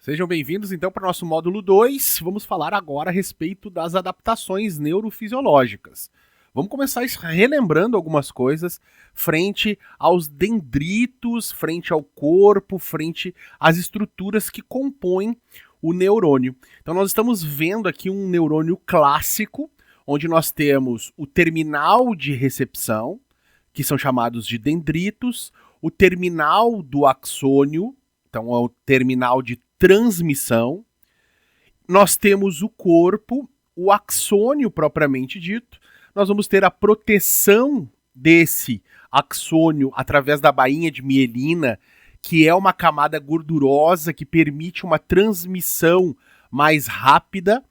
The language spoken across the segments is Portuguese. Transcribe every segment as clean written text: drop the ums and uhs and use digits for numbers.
Sejam bem-vindos então para o nosso módulo 2. Vamos falar agora a respeito das adaptações neurofisiológicas. Vamos começar relembrando algumas coisas frente aos dendritos, frente ao corpo, frente às estruturas que compõem o neurônio. Então nós estamos vendo aqui um neurônio clássico, onde nós temos o terminal de recepção, que são chamados de dendritos, o terminal do axônio, então é o terminal de transmissão. Nós temos o corpo, o axônio propriamente dito. Nós vamos ter a proteção desse axônio através da bainha de mielina, que é uma camada gordurosa que permite uma transmissão mais rápida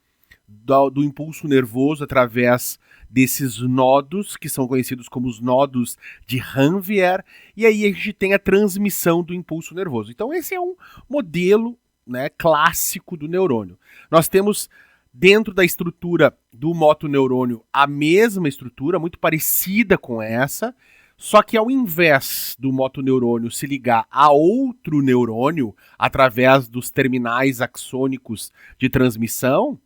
do impulso nervoso através desses nodos, que são conhecidos como os nodos de Ranvier, e aí a gente tem a transmissão do impulso nervoso. Então esse é um modelo, né, clássico do neurônio. Nós temos dentro da estrutura do motoneurônio a mesma estrutura, muito parecida com essa, só que ao invés do motoneurônio se ligar a outro neurônio através dos terminais axônicos de transmissão,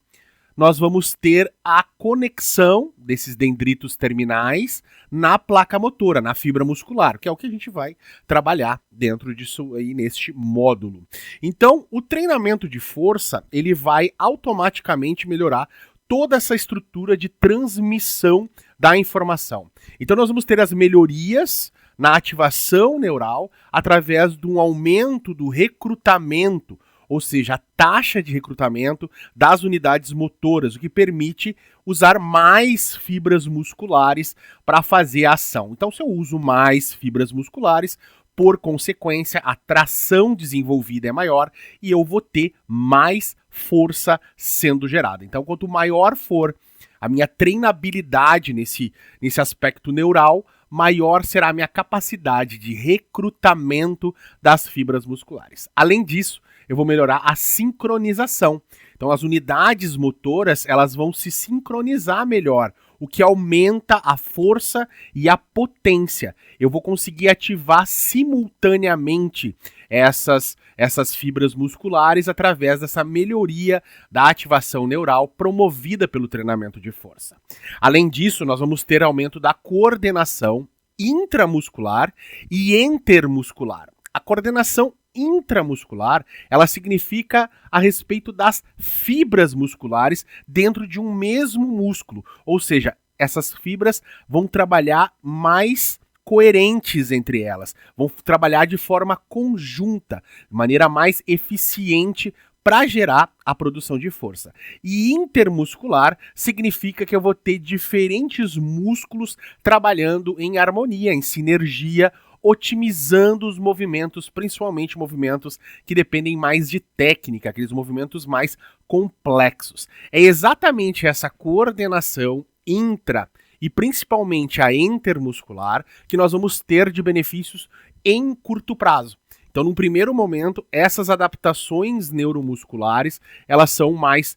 nós vamos ter a conexão desses dendritos terminais na placa motora, na fibra muscular, que é o que a gente vai trabalhar dentro disso aí neste módulo. Então, o treinamento de força, ele vai automaticamente melhorar toda essa estrutura de transmissão da informação. Então, nós vamos ter as melhorias na ativação neural através de um aumento do recrutamento, ou seja, a taxa de recrutamento das unidades motoras, o que permite usar mais fibras musculares para fazer a ação. Então, se eu uso mais fibras musculares, por consequência, a tração desenvolvida é maior e eu vou ter mais força sendo gerada. Então, quanto maior for a minha treinabilidade nesse aspecto neural, maior será a minha capacidade de recrutamento das fibras musculares. Além disso, eu vou melhorar a sincronização. Então as unidades motoras, elas vão se sincronizar melhor, o que aumenta a força e a potência. Eu vou conseguir ativar simultaneamente essas fibras musculares através dessa melhoria da ativação neural promovida pelo treinamento de força. Além disso, nós vamos ter aumento da coordenação intramuscular e intermuscular. A coordenação intramuscular, ela significa a respeito das fibras musculares dentro de um mesmo músculo, ou seja, essas fibras vão trabalhar mais coerentes entre elas, vão trabalhar de forma conjunta, de maneira mais eficiente para gerar a produção de força. E intermuscular significa que eu vou ter diferentes músculos trabalhando em harmonia, em sinergia, otimizando os movimentos, principalmente movimentos que dependem mais de técnica, aqueles movimentos mais complexos. É exatamente essa coordenação intra e principalmente a intermuscular que nós vamos ter de benefícios em curto prazo. Então, num primeiro momento, essas adaptações neuromusculares, elas são mais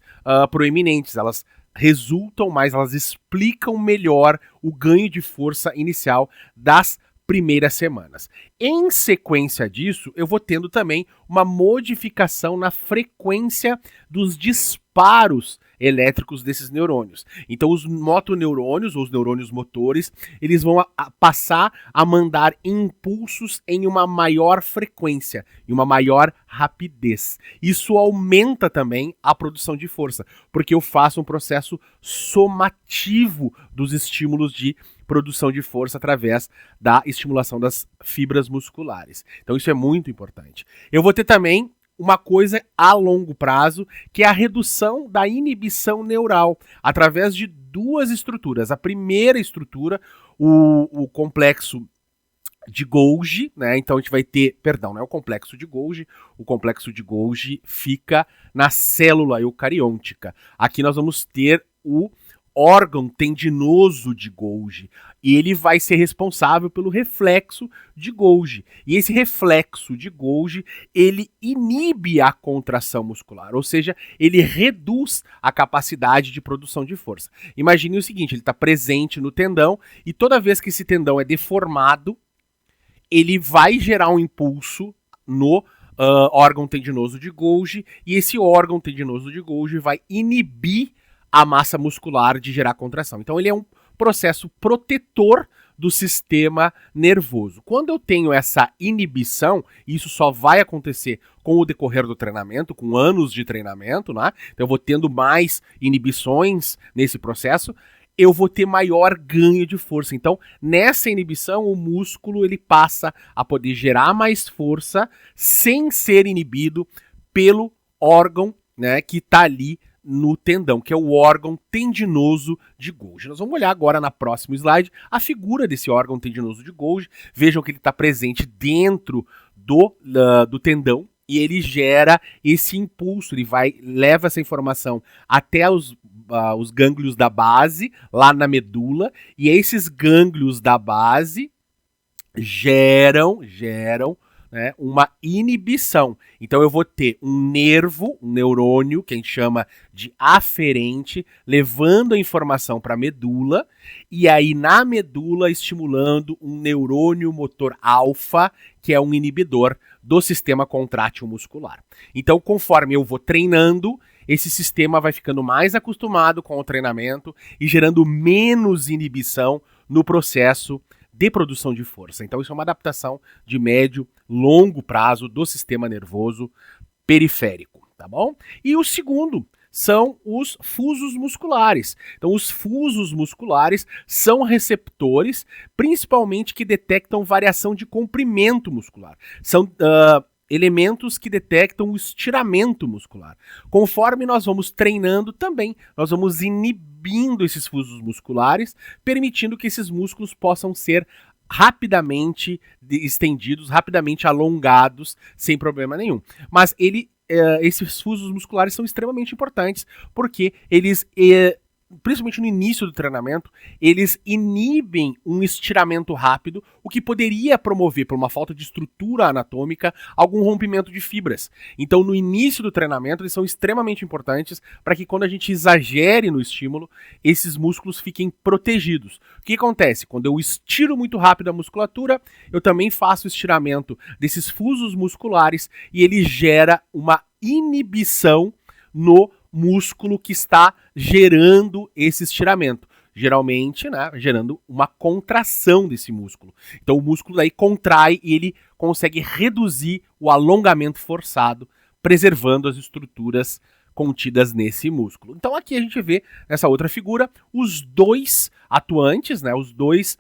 proeminentes, elas resultam mais, elas explicam melhor o ganho de força inicial das primeiras semanas. Em sequência disso, eu vou tendo também uma modificação na frequência dos disparos elétricos desses neurônios. Então, os motoneurônios, ou os neurônios motores, eles vão passar a mandar impulsos em uma maior frequência, em uma maior rapidez. Isso aumenta também a produção de força, porque eu faço um processo somativo dos estímulos de produção de força através da estimulação das fibras musculares. Então isso é muito importante. Eu vou ter também uma coisa a longo prazo, que é a redução da inibição neural, através de duas estruturas. A primeira estrutura, o complexo de Golgi, né? Então a gente vai ter, perdão, não é o complexo de Golgi fica na célula eucariôntica. Aqui nós vamos ter o órgão tendinoso de Golgi, e ele vai ser responsável pelo reflexo de Golgi. E esse reflexo de Golgi, ele inibe a contração muscular, ou seja, ele reduz a capacidade de produção de força. Imagine o seguinte, ele está presente no tendão, e toda vez que esse tendão é deformado, ele vai gerar um impulso no órgão tendinoso de Golgi, e esse órgão tendinoso de Golgi vai inibir a massa muscular de gerar contração. Então ele é um processo protetor do sistema nervoso. Quando eu tenho essa inibição, isso só vai acontecer com o decorrer do treinamento, com anos de treinamento, né? Então eu vou tendo mais inibições nesse processo, eu vou ter maior ganho de força. Então, nessa inibição, o músculo ele passa a poder gerar mais força sem ser inibido pelo órgão, né, que está ali no tendão, que é o órgão tendinoso de Golgi. Nós vamos olhar agora na próximo slide a figura desse órgão tendinoso de Golgi. Vejam que ele está presente dentro do tendão e ele gera esse impulso, ele leva essa informação até os gânglios da base, lá na medula, e esses gânglios da base geram né, uma inibição. Então eu vou ter um neurônio, que a gente chama de aferente, levando a informação para a medula, e aí na medula estimulando um neurônio motor alfa, que é um inibidor do sistema contrátil muscular. Então, conforme eu vou treinando, esse sistema vai ficando mais acostumado com o treinamento e gerando menos inibição no processo de produção de força. Então isso é uma adaptação de médio, longo prazo do sistema nervoso periférico, tá bom? E o segundo são os fusos musculares. Então os fusos musculares são receptores, principalmente que detectam variação de comprimento muscular. São elementos que detectam o estiramento muscular. Conforme nós vamos treinando também, nós vamos inibindo esses fusos musculares, permitindo que esses músculos possam ser rapidamente estendidos, rapidamente alongados, sem problema nenhum. Mas esses fusos musculares são extremamente importantes, porque eles principalmente no início do treinamento, eles inibem um estiramento rápido, o que poderia promover, por uma falta de estrutura anatômica, algum rompimento de fibras. Então, no início do treinamento, eles são extremamente importantes para que quando a gente exagere no estímulo, esses músculos fiquem protegidos. O que acontece? Quando eu estiro muito rápido a musculatura, eu também faço o estiramento desses fusos musculares e ele gera uma inibição no músculo que está gerando esse estiramento. Geralmente, né, gerando uma contração desse músculo. Então o músculo daí contrai e ele consegue reduzir o alongamento forçado, preservando as estruturas contidas nesse músculo. Então aqui a gente vê, nessa outra figura, os dois atuantes, né, os dois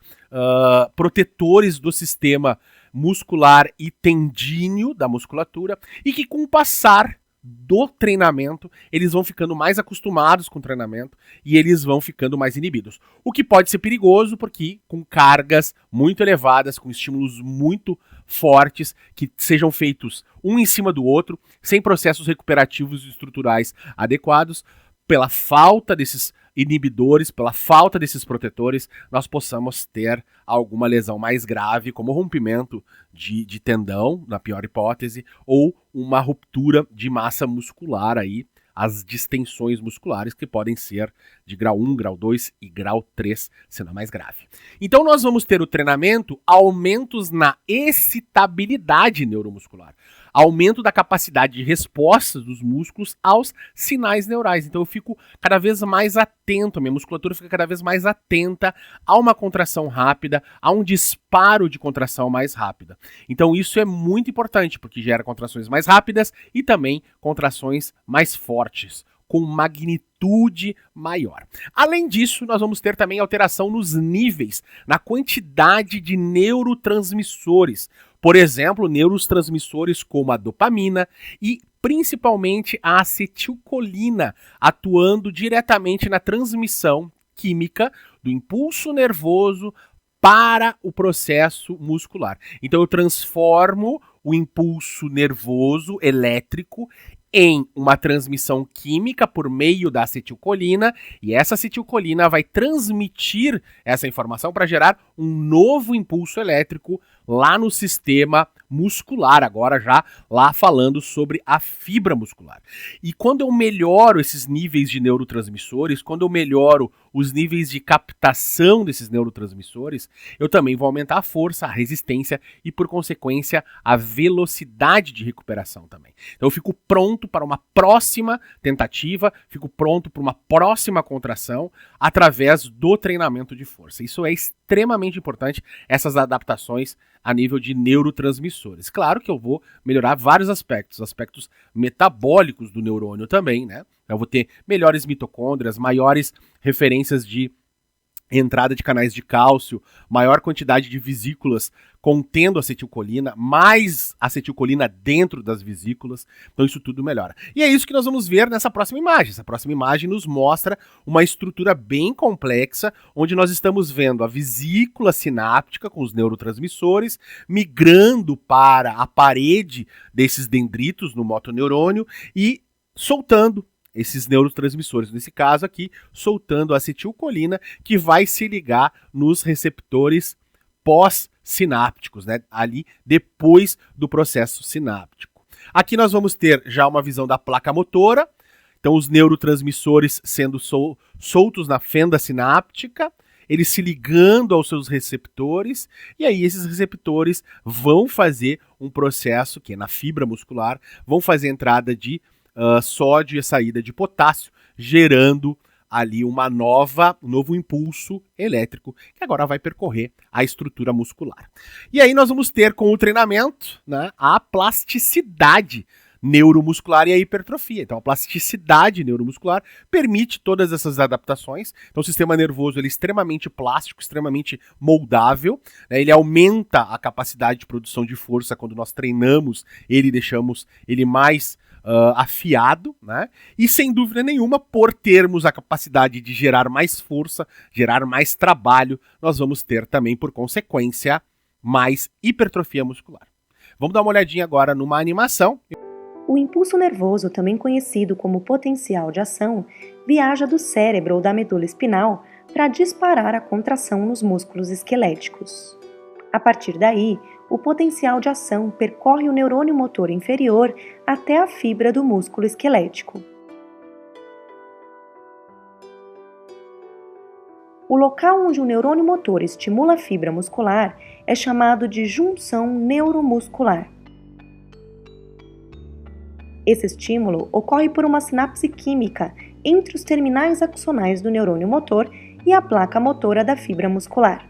protetores do sistema muscular e tendíneo da musculatura, e que com o passar do treinamento, eles vão ficando mais acostumados com o treinamento e eles vão ficando mais inibidos. O que pode ser perigoso, porque com cargas muito elevadas, com estímulos muito fortes, que sejam feitos um em cima do outro, sem processos recuperativos e estruturais adequados, pela falta desses inibidores, pela falta desses protetores, nós possamos ter alguma lesão mais grave, como rompimento de tendão, na pior hipótese, ou uma ruptura de massa muscular aí, as distensões musculares que podem ser de grau 1, grau 2 e grau 3, sendo a mais grave. Então nós vamos ter o treinamento, aumentos na excitabilidade neuromuscular, aumento da capacidade de resposta dos músculos aos sinais neurais. Então eu fico cada vez mais atento, a minha musculatura fica cada vez mais atenta a uma contração rápida, a um disparo de contração mais rápida. Então isso é muito importante, porque gera contrações mais rápidas e também contrações mais fortes, com magnitude maior. Além disso, nós vamos ter também alteração nos níveis, na quantidade de neurotransmissores. Por exemplo, neurotransmissores como a dopamina e principalmente a acetilcolina, atuando diretamente na transmissão química do impulso nervoso para o processo muscular. Então eu transformo o impulso nervoso elétrico em uma transmissão química por meio da acetilcolina, e essa acetilcolina vai transmitir essa informação para gerar um novo impulso elétrico lá no sistema muscular, agora já lá falando sobre a fibra muscular. E quando eu melhoro esses níveis de neurotransmissores, quando eu melhoro os níveis de captação desses neurotransmissores, eu também vou aumentar a força, a resistência e, por consequência, a velocidade de recuperação também. Então eu fico pronto para uma próxima tentativa, fico pronto para uma próxima contração através do treinamento de força. Isso é extremamente importante, essas adaptações a nível de neurotransmissores. Claro que eu vou melhorar vários aspectos metabólicos do neurônio também, né? Eu vou ter melhores mitocôndrias, maiores referências de entrada de canais de cálcio, maior quantidade de vesículas contendo acetilcolina, mais acetilcolina dentro das vesículas, então isso tudo melhora. E é isso que nós vamos ver nessa próxima imagem. Essa próxima imagem nos mostra uma estrutura bem complexa, onde nós estamos vendo a vesícula sináptica com os neurotransmissores, migrando para a parede desses dendritos no motoneurônio e soltando esses neurotransmissores, nesse caso aqui, soltando a acetilcolina, que vai se ligar nos receptores pós-sinápticos, né? Ali depois do processo sináptico. Aqui nós vamos ter já uma visão da placa motora, então os neurotransmissores sendo soltos na fenda sináptica, eles se ligando aos seus receptores, e aí esses receptores vão fazer um processo, que é na fibra muscular, vão fazer a entrada de sódio e a saída de potássio, gerando ali um novo impulso elétrico que agora vai percorrer a estrutura muscular. E aí nós vamos ter com o treinamento, né, a plasticidade neuromuscular e a hipertrofia. Então a plasticidade neuromuscular permite todas essas adaptações. Então o sistema nervoso ele é extremamente plástico, extremamente moldável, né? Ele aumenta a capacidade de produção de força quando nós treinamos ele e deixamos ele mais afiado, né? E sem dúvida nenhuma, por termos a capacidade de gerar mais força, gerar mais trabalho, nós vamos ter também, por consequência, mais hipertrofia muscular. Vamos dar uma olhadinha agora numa animação. O impulso nervoso, também conhecido como potencial de ação, viaja do cérebro ou da medula espinal para disparar a contração nos músculos esqueléticos. A partir daí, o potencial de ação percorre o neurônio motor inferior até a fibra do músculo esquelético. O local onde o neurônio motor estimula a fibra muscular é chamado de junção neuromuscular. Esse estímulo ocorre por uma sinapse química entre os terminais axonais do neurônio motor e a placa motora da fibra muscular.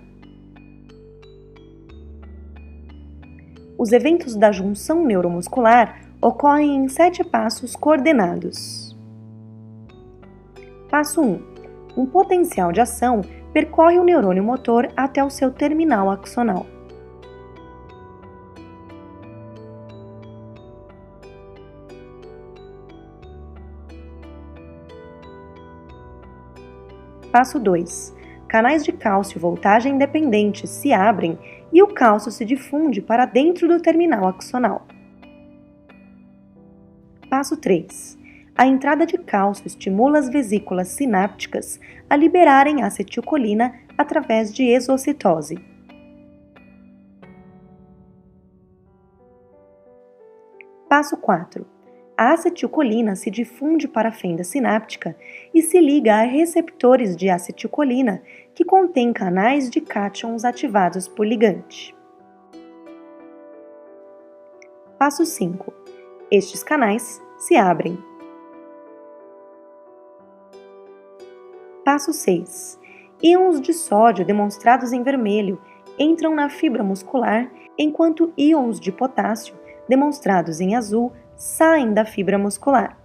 Os eventos da junção neuromuscular ocorrem em 7 passos coordenados. Passo 1. Um potencial de ação percorre o neurônio motor até o seu terminal axonal. Passo 2. Canais de cálcio voltagem independente se abrem e o cálcio se difunde para dentro do terminal axonal. Passo 3. A entrada de cálcio estimula as vesículas sinápticas a liberarem acetilcolina através de exocitose. Passo 4. A acetilcolina se difunde para a fenda sináptica e se liga a receptores de acetilcolina que contêm canais de cátions ativados por ligante. Passo 5. Estes canais se abrem. Passo 6. Íons de sódio demonstrados em vermelho entram na fibra muscular, enquanto íons de potássio, demonstrados em azul, saem da fibra muscular.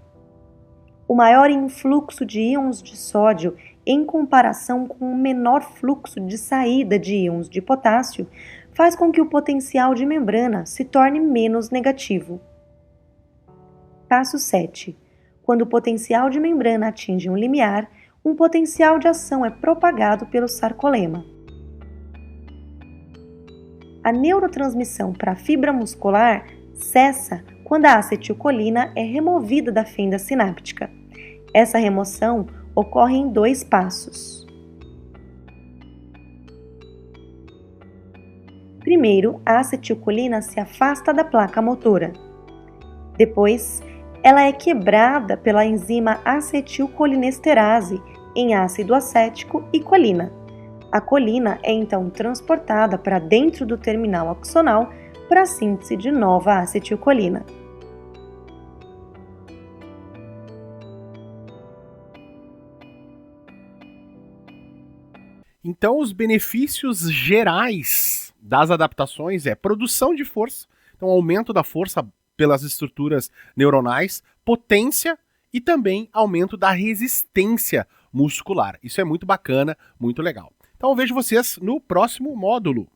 O maior influxo de íons de sódio em comparação com o menor fluxo de saída de íons de potássio faz com que o potencial de membrana se torne menos negativo. Passo 7. Quando o potencial de membrana atinge um limiar, um potencial de ação é propagado pelo sarcolema. A neurotransmissão para a fibra muscular cessa quando a acetilcolina é removida da fenda sináptica. Essa remoção ocorre em 2 passos. Primeiro, a acetilcolina se afasta da placa motora. Depois, ela é quebrada pela enzima acetilcolinesterase em ácido acético e colina. A colina é então transportada para dentro do terminal axonal para a síntese de nova acetilcolina. Então, os benefícios gerais das adaptações é produção de força, então aumento da força pelas estruturas neuronais, potência e também aumento da resistência muscular. Isso é muito bacana, muito legal. Então, eu vejo vocês no próximo módulo.